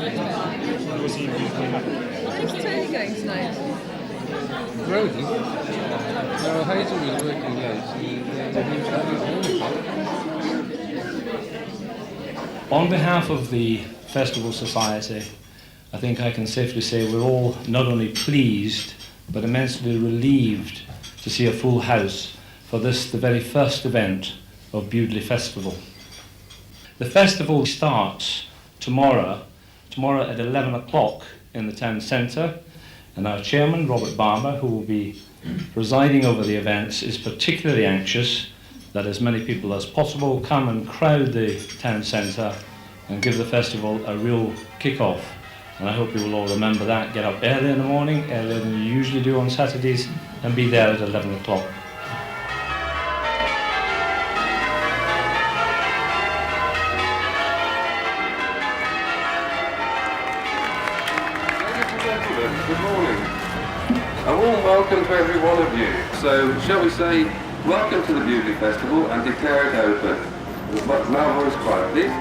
Where's Tony going tonight? Rosie? No, Hazel was working late. He was having his On behalf of the Festival Society, I think I can safely say we're all not only pleased but immensely relieved to see a full house for this, the very first event of Bewdley Festival. The festival starts tomorrow at 11 o'clock in the town centre, and our chairman, Robert Barber, who will be presiding over the events, is particularly anxious that as many people as possible come and crowd the town centre and give the festival a real kick-off. And I hope you will all remember that. Get up early in the morning, earlier than you usually do on Saturdays, and be there at 11 o'clock. Good morning. A warm welcome to every one of you. So, shall we say, welcome to the Bewdley Festival and declare it open. As much loud voice quiet, please.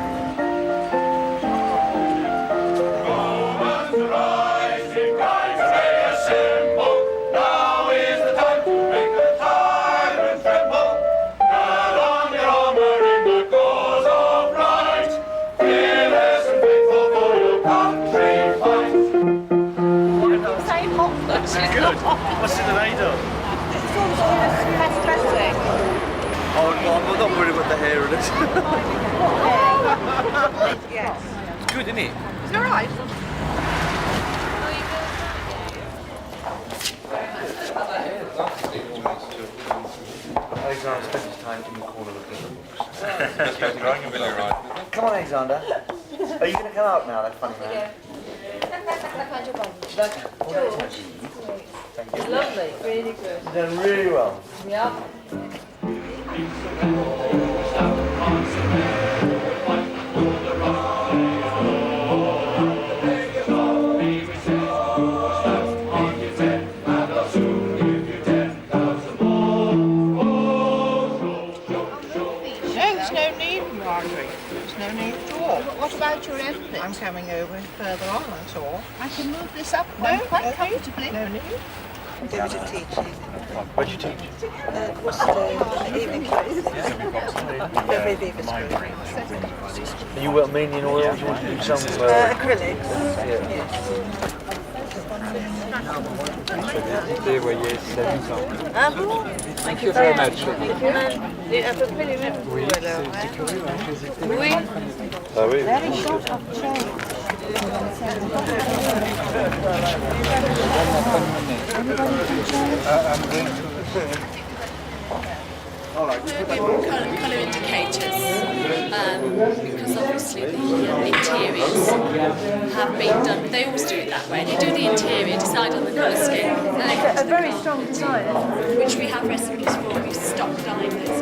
Good. What's in the radar? Oh, I'm not worried about the hair in it. Yes. It's good, isn't it? It's alright. Alexander spent his time in the corner looking at the books. Come on, Alexander. Are you going to come out now, that funny man? Thank you. Lovely, really good. You've done really well. Yeah. There's no need, Marjorie. There's no need at all. What about your outfit? I'm coming over further on, that's all. I can move this up quite comfortably. No need. Go to teach. Where'd you teach? Worcester evening class. Maybe Beaver School. You work mainly in oils, you want to do some Acrylics. yes. They were yes, Thank you very much. Oui, c'est curieux, hein, que c'était... Oui. Ah oui. Very short of change. Colour indicators, because obviously the interiors have been done. They always do it that way. They do the interior, decide on the colour scheme, and then they come to the very colour, strong design. which we have recipes for. We stock diamonds.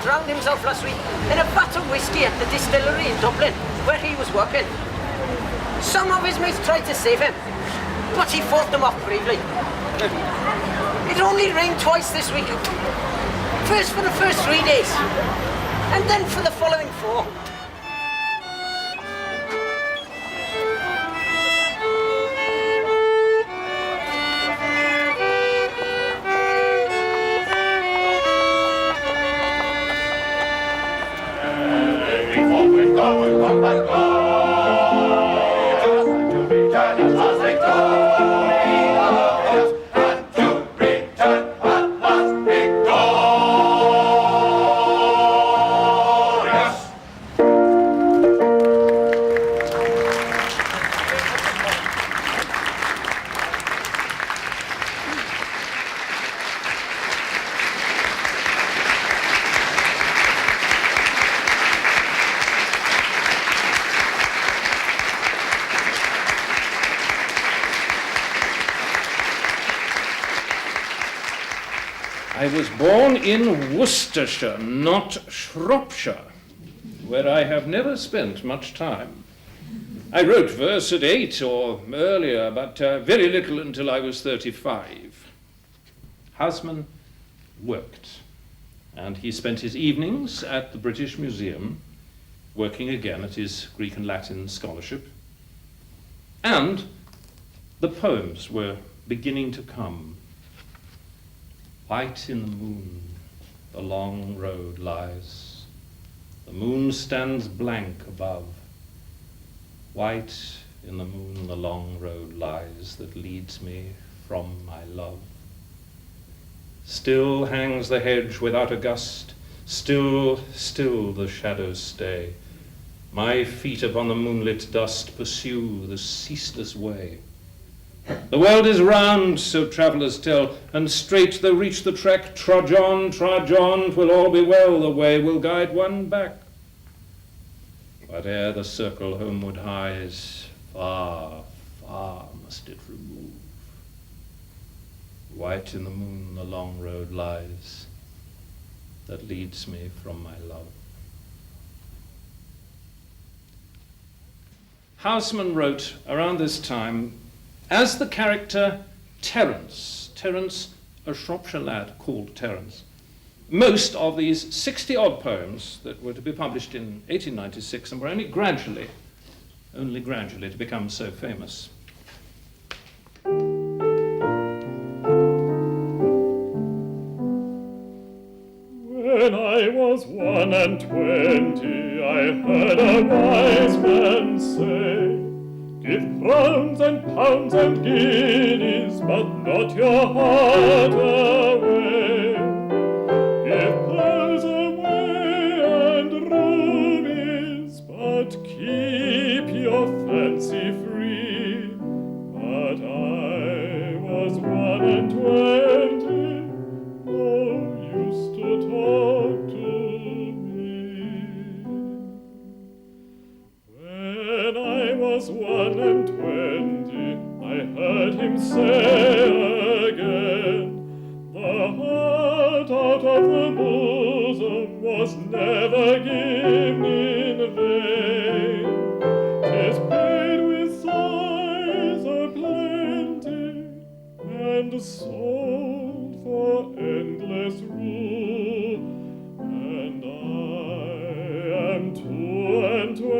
Drowned himself last week in a vat of whiskey at the distillery in Dublin, where he was working. Some of his mates tried to save him, but he fought them off bravely. It only rained twice this week. First for the first 3 days, and then for the following 4. I was born in Worcestershire, not Shropshire, where I have never spent much time. I wrote verse at 8 or earlier, but very little until I was 35. Houseman worked, and he spent his evenings at the British Museum, working again at his Greek and Latin scholarship. And the poems were beginning to come. White in the moon, the long road lies. The moon stands blank above. White in the moon, the long road lies that leads me from my love. Still hangs the hedge without a gust, still, still the shadows stay. My feet upon the moonlit dust pursue the ceaseless way. The world is round, so travellers tell, and straight they reach the track. Trudge on, 'twill all be well, the way will guide one back. But ere the circle homeward hies, far, far must it remove. White in the moon the long road lies that leads me from my love. Houseman wrote around this time as the character Terence, a Shropshire lad called Terence. Most of these 60-odd poems that were to be published in 1896 and were only gradually to become so famous. When I was 21, I heard a wise man say, give crowns and pounds and guineas, but not your heart away. Give pearls away and rubies, but keep your fancy free. But I was 21, no use to talk to me. When I was 21, I heard him say again, the heart out of the bosom was never given in vain. 'Tis paid with sighs aplenty, and sold for endless rule, and I am 22.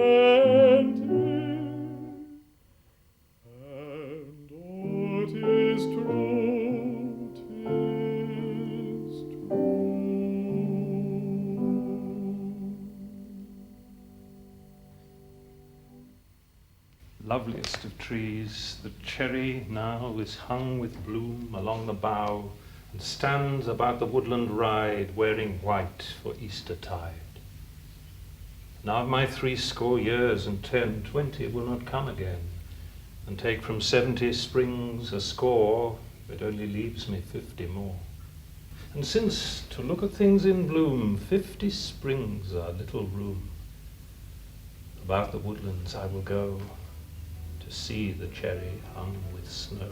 And oh, 'tis true, 'tis Loveliest of trees, the cherry now is hung with bloom along the bough, and stands about the woodland ride, wearing white for Eastertide. Now of my 60 years and 10, 20 will not come again, and take from 70 springs a score, it only leaves me 50 more. And since, to look at things in bloom, 50 springs are little room, about the woodlands I will go, to see the cherry hung with snow.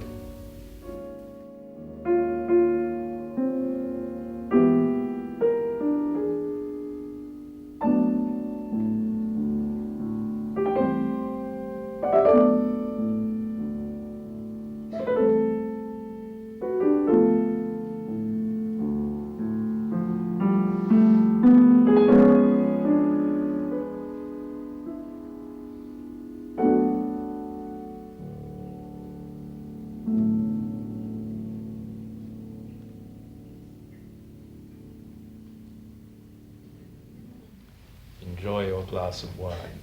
Enjoy your glass of wine.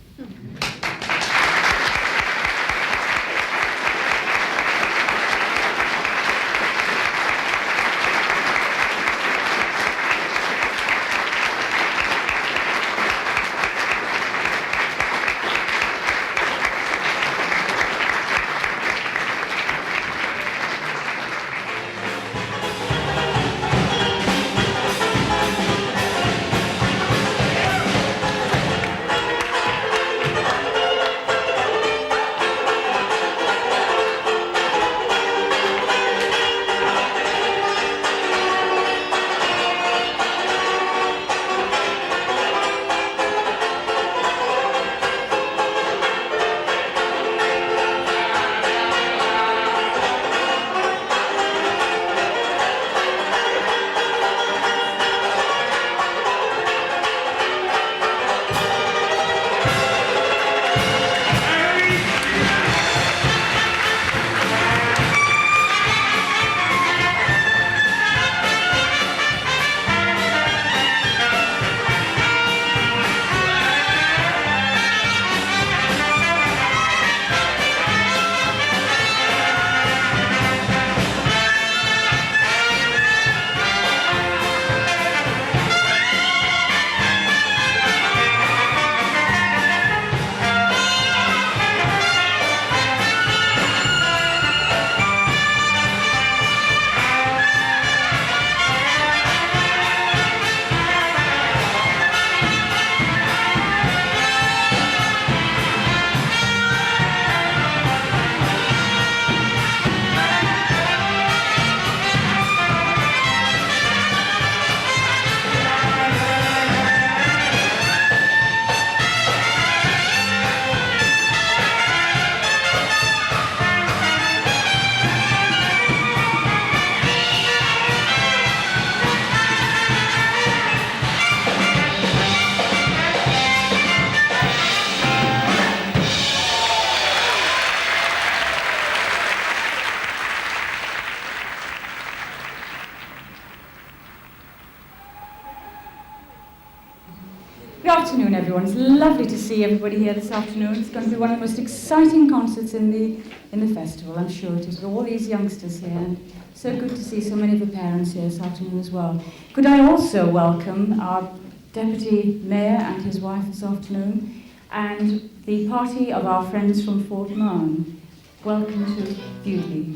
Good afternoon, everyone. It's lovely to see everybody here this afternoon. It's going to be one of the most exciting concerts in the festival, I'm sure it is, with all these youngsters here. And so good to see so many of the parents here this afternoon as well. Could I also welcome our Deputy Mayor and his wife this afternoon, and the party of our friends from Fort Marne. Welcome to Bewdley.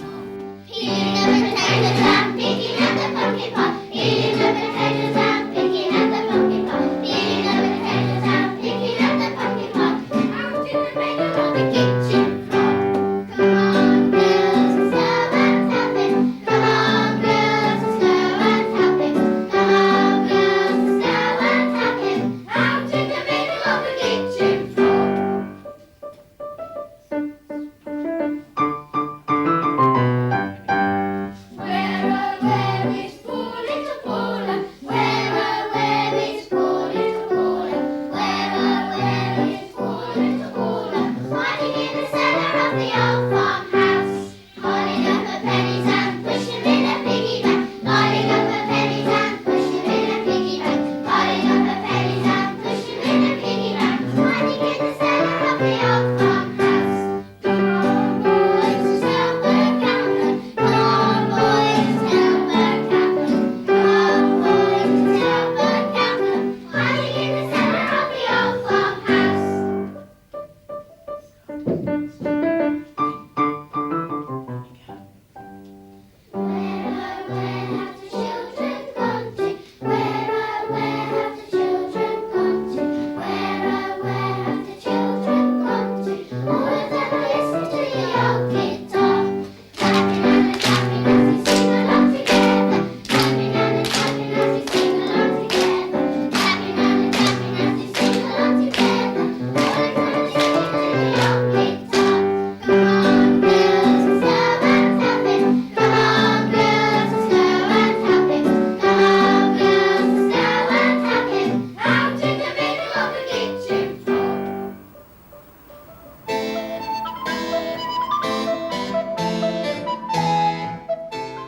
Peeling the potatoes and picking up the pumpkin pot. Peeling the potatoes and picking up the pumpkin pot. Peeling the potatoes and picking up the pumpkin pot. Out in the middle of the kitchen floor. Come on, girls, and slow and tapping. Come on, girls, and slow and tapping. Come on, girls, and slow and tapping. Out in the middle of the kitchen floor.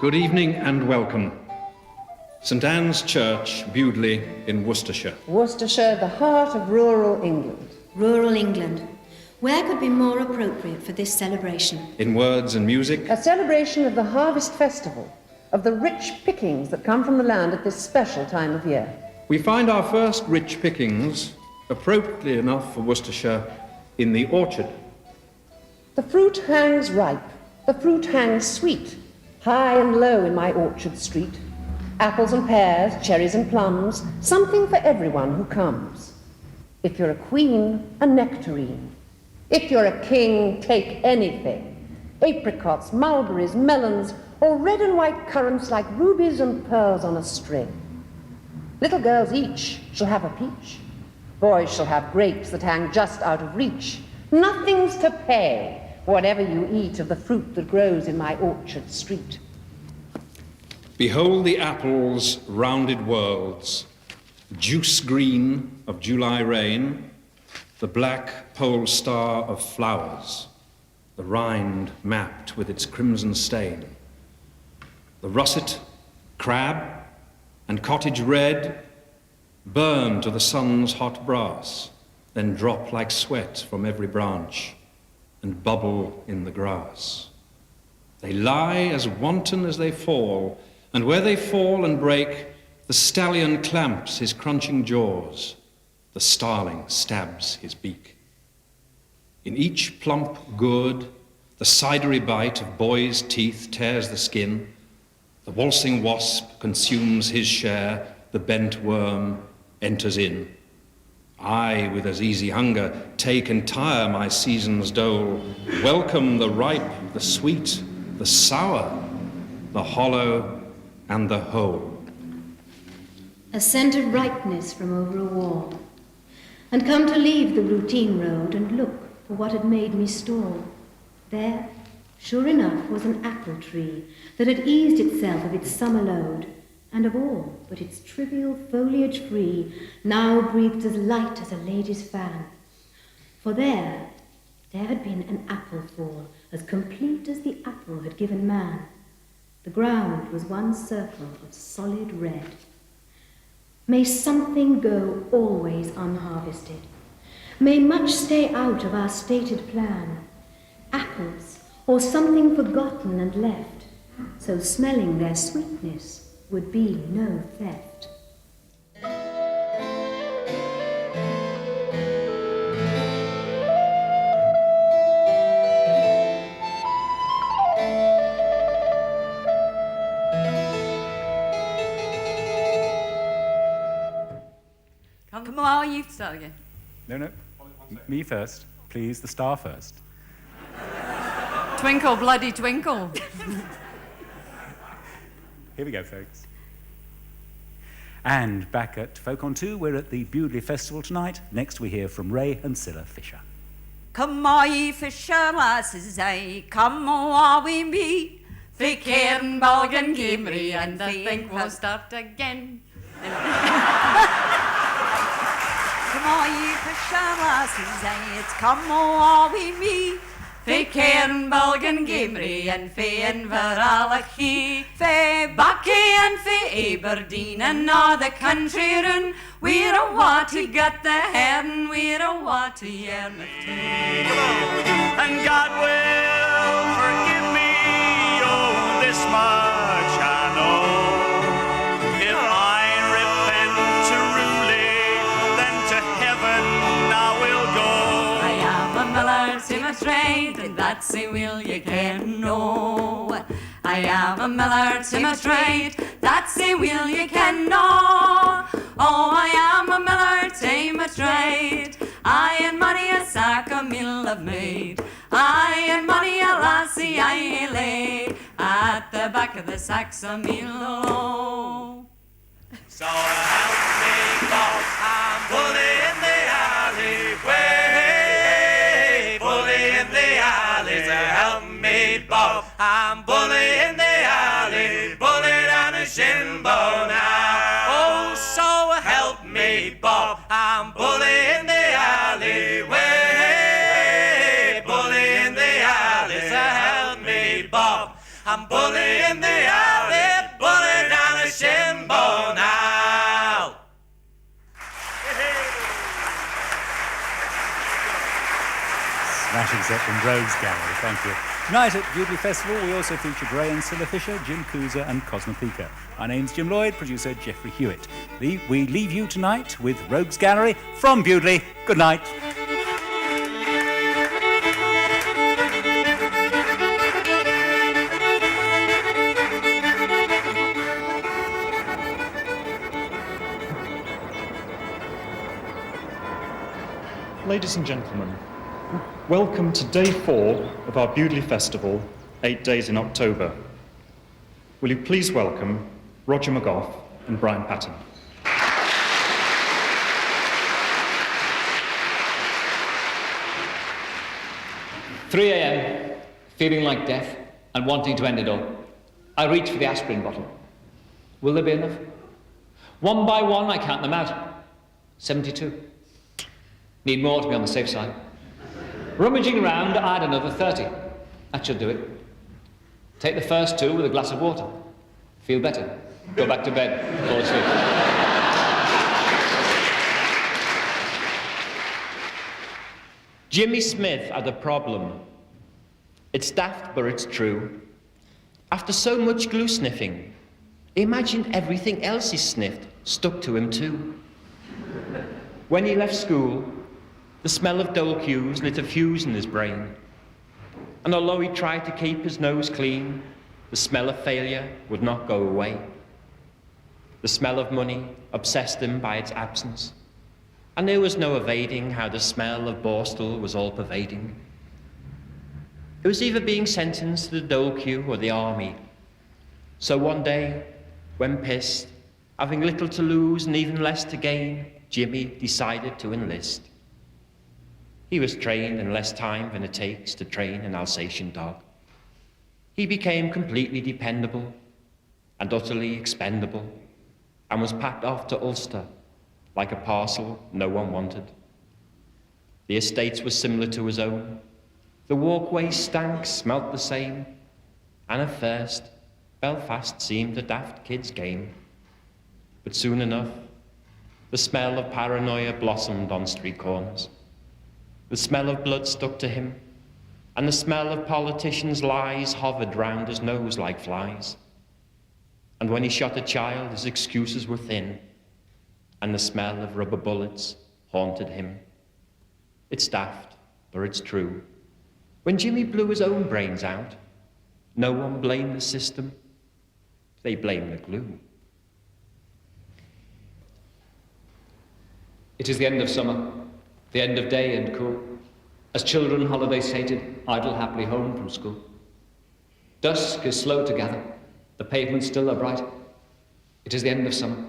Good evening and welcome. St Anne's Church, Bewdley in Worcestershire. Worcestershire, the heart of rural England. Rural England. Where could be more appropriate for this celebration? In words and music. A celebration of the Harvest Festival, of the rich pickings that come from the land at this special time of year. We find our first rich pickings, appropriately enough for Worcestershire, in the orchard. The fruit hangs ripe, the fruit hangs sweet, high and low in my orchard street. Apples and pears, cherries and plums, something for everyone who comes. If you're a queen, a nectarine. If you're a king, take anything. Apricots, mulberries, melons, or red and white currants like rubies and pearls on a string. Little girls each shall have a peach. Boys shall have grapes that hang just out of reach. Nothing's to pay, whatever you eat of the fruit that grows in my orchard street. Behold the apples' rounded worlds, juice green of July rain, the black pole star of flowers, the rind mapped with its crimson stain. The russet, crab, and cottage red burn to the sun's hot brass, then drop like sweat from every branch and bubble in the grass. They lie as wanton as they fall, and where they fall and break, the stallion clamps his crunching jaws, the starling stabs his beak. In each plump gourd, the cidery bite of boy's teeth tears the skin, the waltzing wasp consumes his share, the bent worm enters in. I, with as easy hunger, take entire my season's dole, welcome the ripe, the sweet, the sour, the hollow, and the whole. A scented ripeness from over a wall, and come to leave the routine road and look for what had made me stall. There, sure enough, was an apple tree that had eased itself of its summer load, and of all but its trivial foliage free, now breathed as light as a lady's fan. For there had been an apple fall, as complete as the apple had given man. The ground was one circle of solid red. May something go always unharvested. May much stay out of our stated plan. Apples, or something forgotten and left, so smelling their sweetness would be no theft. Come on, you start again. No. Me first. Please, the star first. Twinkle, bloody twinkle. Here we go, folks. And back at Folk on 2, we're at the Bewdley Festival tonight. Next we hear from Ray and Cilla Fisher. Come on, ye fisher lasses, aye, come on with me. Fi Cairn, Balgan, Gimri, and I think we'll start again. Come on, ye fisher lasses, aye, it's come on with me. Fi Cairn, Balgan, Gimri, and fi Inveralachie, fi Bucky and fi Aberdeen, and all the country run. We're a wat to get the heron, we're a wat to Yarmouth too. And God will forgive me, oh, this much I know. If I repent truly, then to heaven I will go. I am a miller to my trade, and that's a will you can know. I am a miller to my trade, that's a will you can know. Oh, I am a miller to my trade, I and money a sack of meal I've made. I and money a lassie I lay at the back of the sacks of meal. Oh. So help me, Bob, I'm bully in the alleyway. Bully in the alley, so help me, Bob, I'm bully in the alley. Bully down a shin bone now. Oh, so help me, Bob, I'm bully in the alleyway. Bully in the alley, so help me, Bob, I'm bully in the alley. Bully down a shin bone now. Smashing set from Rogues Gallery, thank you. Tonight at Bewdley Festival, we also featured Ray and Cilla Fisher, Jim Cooser and Cosmopika. My name's Jim Lloyd, producer Geoffrey Hewitt. We leave you tonight with Rogues Gallery from Bewdley. Good night. Ladies and gentlemen, welcome to day 4 of our Bewdley Festival, 8 days in October. Will you please welcome Roger McGough and Brian Patten. 3 a.m., feeling like death and wanting to end it all. I reach for the aspirin bottle. Will there be enough? One by one, I count them out. 72. Need more to be on the safe side. Rummaging around, I add another 30. That should do it. Take the first 2 with a glass of water. Feel better. Go back to bed. Fall asleep. Jimmy Smith had a problem. It's daft, but it's true. After so much glue sniffing, he imagined everything else he sniffed stuck to him too. When he left school, the smell of dole cues lit a fuse in his brain. And although he tried to keep his nose clean, the smell of failure would not go away. The smell of money obsessed him by its absence. And there was no evading how the smell of Borstal was all-pervading. It was either being sentenced to the dole queue or the army. So one day, when pissed, having little to lose and even less to gain, Jimmy decided to enlist. He was trained in less time than it takes to train an Alsatian dog. He became completely dependable and utterly expendable, and was packed off to Ulster like a parcel no one wanted. The estates were similar to his own. The walkways stank, smelt the same, and at first, Belfast seemed a daft kid's game. But soon enough, The smell of paranoia blossomed on street corners. The smell of blood stuck to him, and the smell of politicians' lies hovered round his nose like flies. And when he shot a child, his excuses were thin, and the smell of rubber bullets haunted him. It's daft, but it's true. When Jimmy blew his own brains out, no one blamed the system, they blamed the glue. It is the end of summer, the end of day and cool, as children holiday-sated idle happily home from school. Dusk is slow to gather, the pavements still are bright. It is the end of summer,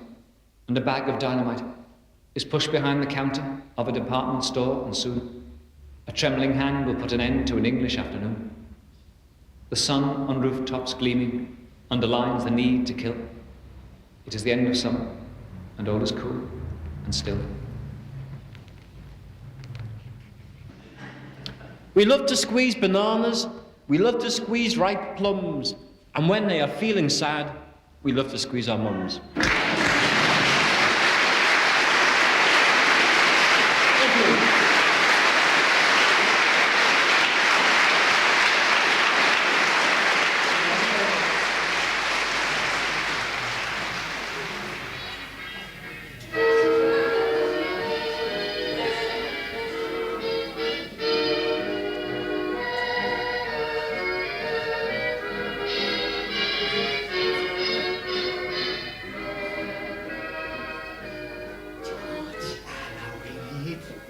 and a bag of dynamite is pushed behind the counter of a department store, and soon a trembling hand will put an end to an English afternoon. The sun on rooftops gleaming underlines the need to kill. It is the end of summer, and all is cool and still. We love to squeeze bananas, we love to squeeze ripe plums, and when they are feeling sad, we love to squeeze our mums.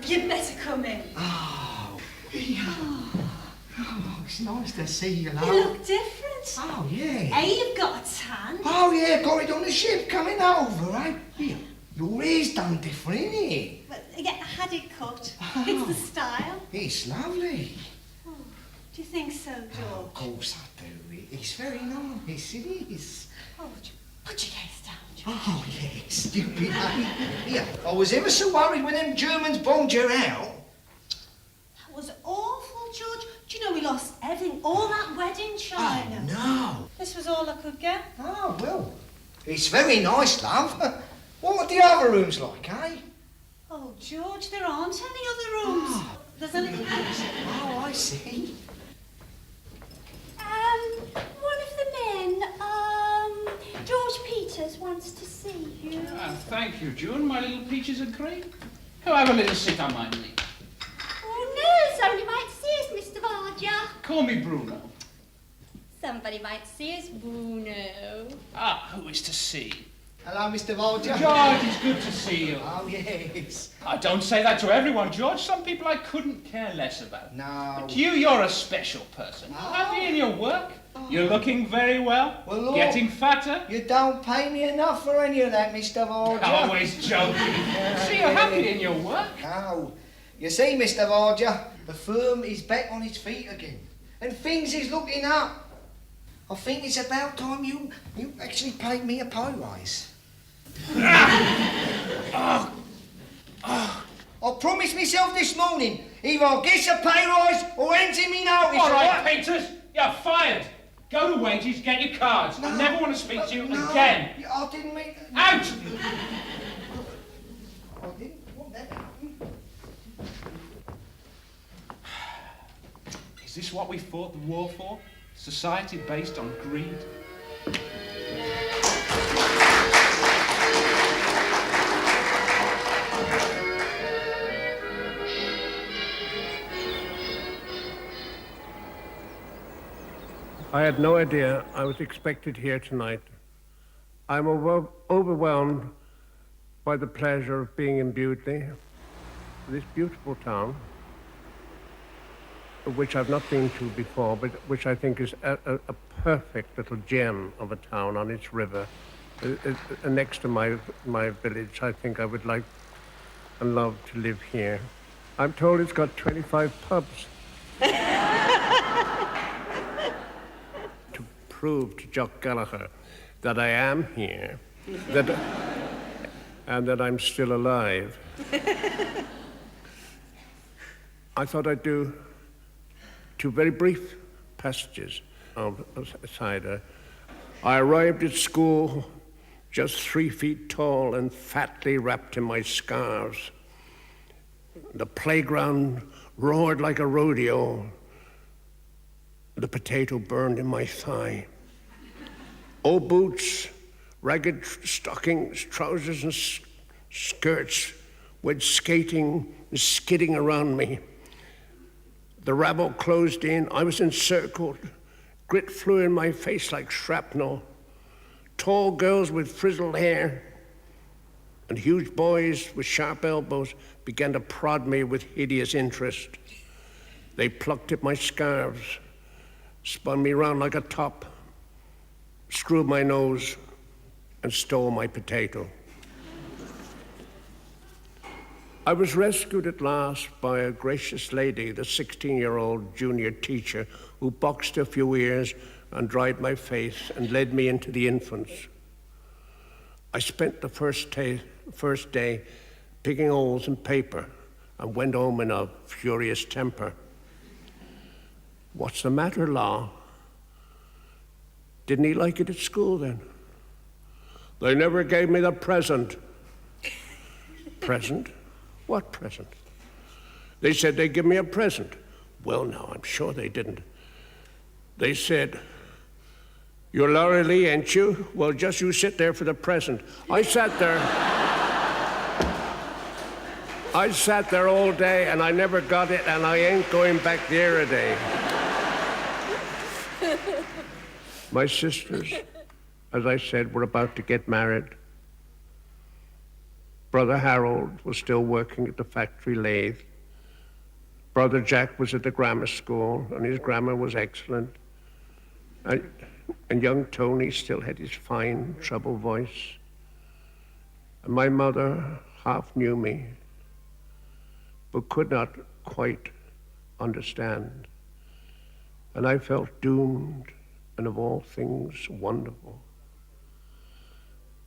You'd better come in. Oh, it's nice to see you, love. You look different. Oh, yeah. Hey, you've got a tan. Oh, yeah, got it on the ship coming over, eh? Here, your hair's done different, isn't it? But, yeah, I had it cut. It's the style. It's lovely. Oh, do you think so, George? Oh, of course I do. It's very nice, it is. Oh, put your case down, George. Oh, yeah, stupid, eh? Yeah, I was ever so worried when them Germans bombed you out. That was awful, George. Do you know we lost everything? All that wedding china. Oh, no. This was all I could get. Oh, well, it's very nice, love. What are the other rooms like, eh? Oh, George, there aren't any other rooms. Oh. There's a little picture. Oh, I see. One of the men, George Peters wants to see you. Thank you, June. My little peaches are great. Come have a little sit on my knee. Oh, no, somebody might see us, Mr. Varger. Call me Bruno. Somebody might see us, Bruno. Ah, who is to see? Hello, Mr. Varger. George, it's good to see you. Oh, yes. I don't say that to everyone, George. Some people I couldn't care less about. No. But you're a special person. Oh. Happy in your work. You're looking very well. Well, look, getting fatter. You don't pay me enough for any of that, Mr. Varger. Always joking. See, you're happy in your work. Oh, you see, Mr. Varger, the firm is back on its feet again. And things is looking up. I think it's about time you actually paid me a pay rise. I promised myself this morning, either I'll get a pay rise or ends in me notice. All right, Peters, you're fired. Go to wages, get your cards. I never want to speak to you again. I didn't mean... Out! I didn't want that. Is this what we fought the war for? Society based on greed? I had no idea I was expected here tonight. I'm overwhelmed by the pleasure of being in Bewdley, this beautiful town, which I've not been to before, but which I think is a perfect little gem of a town on its river. Next to my village, I think I would like and love to live here. I'm told it's got 25 pubs. To prove to Jock Gallagher that I am here, and that I'm still alive. I thought I'd do two very brief passages of cider. I arrived at school just 3 feet tall and fatly wrapped in my scarves. The playground roared like a rodeo. The potato burned in my thigh. Old boots, ragged stockings, trousers and skirts went skating and skidding around me. The rabble closed in. I was encircled. Grit flew in my face like shrapnel. Tall girls with frizzled hair and huge boys with sharp elbows began to prod me with hideous interest. They plucked at my scarves, spun me round like a top, screwed my nose, and stole my potato. I was rescued at last by a gracious lady, the 16-year-old junior teacher, who boxed a few ears and dried my face and led me into the infants. I spent the first day picking holes in paper and went home in a furious temper. What's the matter, Law? Didn't he like it at school then? They never gave me the present. Present? What present? They said they'd give me a present. Well, now, I'm sure they didn't. They said, "You're Laurie Lee, ain't you? Well, just you sit there for the present." I sat there all day, and I never got it, and I ain't going back there a day. My sisters, as I said, were about to get married. Brother Harold was still working at the factory lathe. Brother Jack was at the grammar school, and his grammar was excellent. And young Tony still had his fine treble voice. And my mother half knew me, but could not quite understand. And I felt doomed, and of all things, wonderful.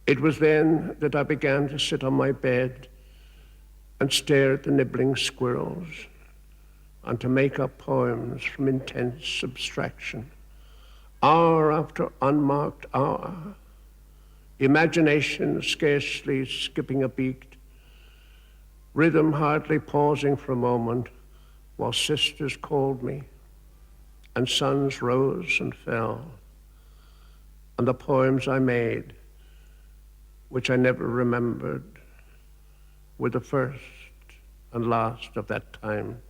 It was then that I began to sit on my bed and stare at the nibbling squirrels, and to make up poems from intense abstraction. Hour after unmarked hour, imagination scarcely skipping a beat, rhythm hardly pausing for a moment, while sisters called me, and suns rose and fell, and the poems I made, which I never remembered, were the first and last of that time.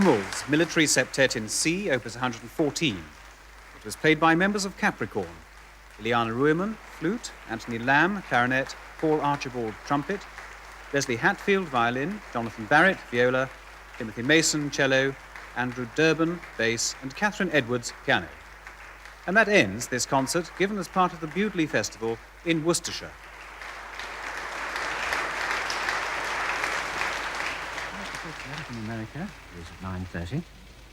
Hummel's Military Septet in C, opus 114. It was played by members of Capricorn: Ileana Rueman, flute; Anthony Lamb, clarinet; Paul Archibald, trumpet; Leslie Hatfield, violin; Jonathan Barrett, viola; Timothy Mason, cello; Andrew Durbin, bass; and Catherine Edwards, piano. And that ends this concert, given as part of the Bewdley Festival in Worcestershire. In America is at 9:30.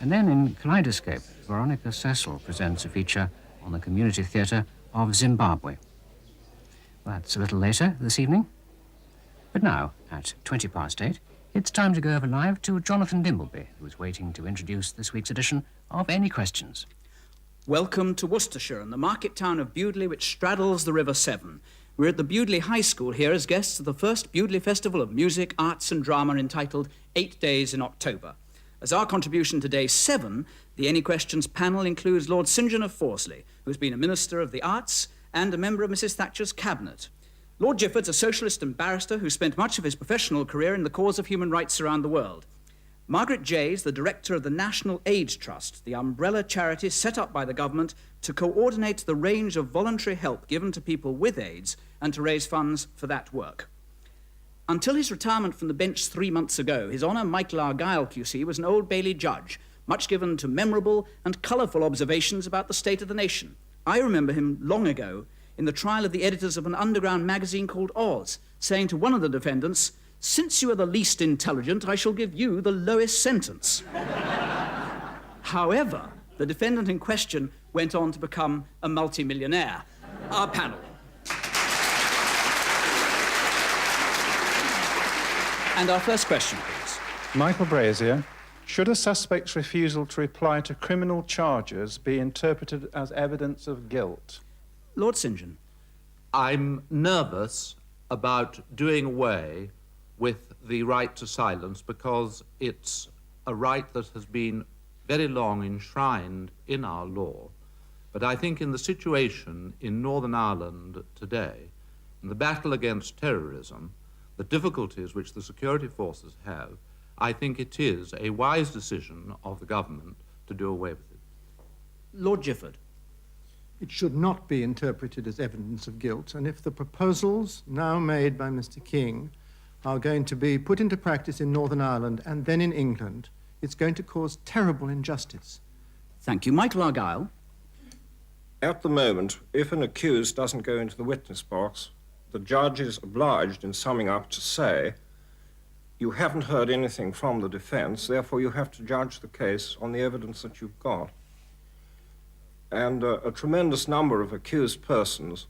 And then in Kaleidoscope, Veronica Cecil presents a feature on the community theatre of Zimbabwe. That's a little later this evening. But now, at 8:20, it's time to go over live to Jonathan Dimbleby, who is waiting to introduce this week's edition of Any Questions. Welcome to Worcestershire and the market town of Bewdley, which straddles the River Severn. We're at the Bewdley High School here as guests of the first Bewdley Festival of Music, Arts and Drama, entitled 8 Days in October. As our contribution to Day 7, the Any Questions panel includes Lord St. John of Fawsley, who's been a Minister of the Arts and a member of Mrs. Thatcher's cabinet. Lord Gifford's a socialist and barrister who spent much of his professional career in the cause of human rights around the world. Margaret Jay is the director of the National AIDS Trust, the umbrella charity set up by the government to coordinate the range of voluntary help given to people with AIDS and to raise funds for that work. Until his retirement from the bench 3 months ago, His Honour Michael Argyll, QC, was an Old Bailey judge, much given to memorable and colourful observations about the state of the nation. I remember him long ago in the trial of the editors of an underground magazine called Oz, saying to one of the defendants, "Since you are the least intelligent, I shall give you the lowest sentence." However, the defendant in question went on to become a multimillionaire. Our panel. And our first question, please. Michael Brazier, should a suspect's refusal to reply to criminal charges be interpreted as evidence of guilt? Lord St. John. I'm nervous about doing away with the right to silence because it's a right that has been very long enshrined in our law. But I think in the situation in Northern Ireland today, in the battle against terrorism, the difficulties which the security forces have, I think it is a wise decision of the government to do away with it. Lord Gifford. It should not be interpreted as evidence of guilt, and if the proposals now made by Mr. King are going to be put into practice in Northern Ireland and then in England, it's going to cause terrible injustice. Thank you. Michael Argyll. At the moment, if an accused doesn't go into the witness box, the judge is obliged, in summing up, to say, you haven't heard anything from the defense, therefore you have to judge the case on the evidence that you've got. And a tremendous number of accused persons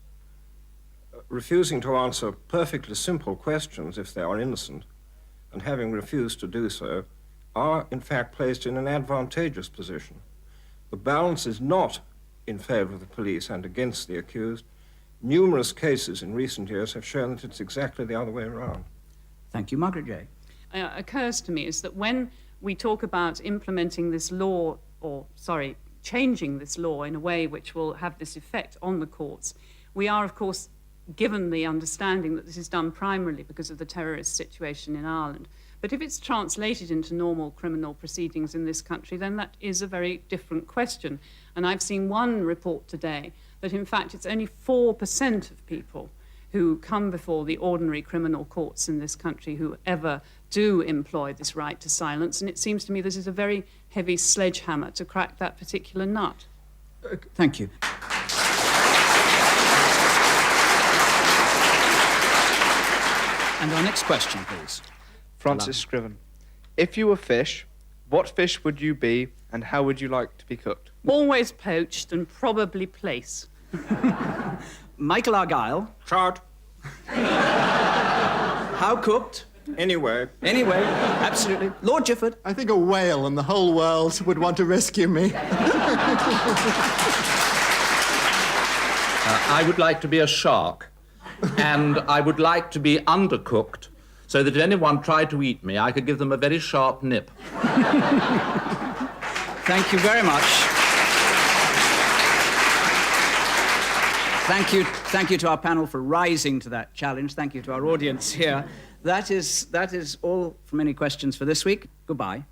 refusing to answer perfectly simple questions if they are innocent, and having refused to do so, are in fact placed in an advantageous position. The balance is not in favor of the police and against the accused. Numerous cases in recent years have shown that it's exactly the other way around. Thank you. Margaret Jay. Occurs to me is that when we talk about implementing this law, changing this law in a way which will have this effect on the courts, we are, of course, given the understanding that this is done primarily because of the terrorist situation in Ireland. But if it's translated into normal criminal proceedings in this country, then that is a very different question. And I've seen one report today that, in fact, it's only 4% of people who come before the ordinary criminal courts in this country who ever do employ this right to silence. And it seems to me this is a very heavy sledgehammer to crack that particular nut. Thank you. And our next question, please. Francis Scriven. If you were fish, what fish would you be and how would you like to be cooked? Always poached and probably plaice. Michael Argyll. Trout. How cooked? Anyway. Anyway, absolutely. Lord Gifford. I think a whale and the whole world would want to rescue me. I would like to be a shark, and I would like to be undercooked, so that if anyone tried to eat me, I could give them a very sharp nip. Thank you very much. Thank you to our panel for rising to that challenge. Thank you to our audience here. That is all from Any Questions for this week. Goodbye.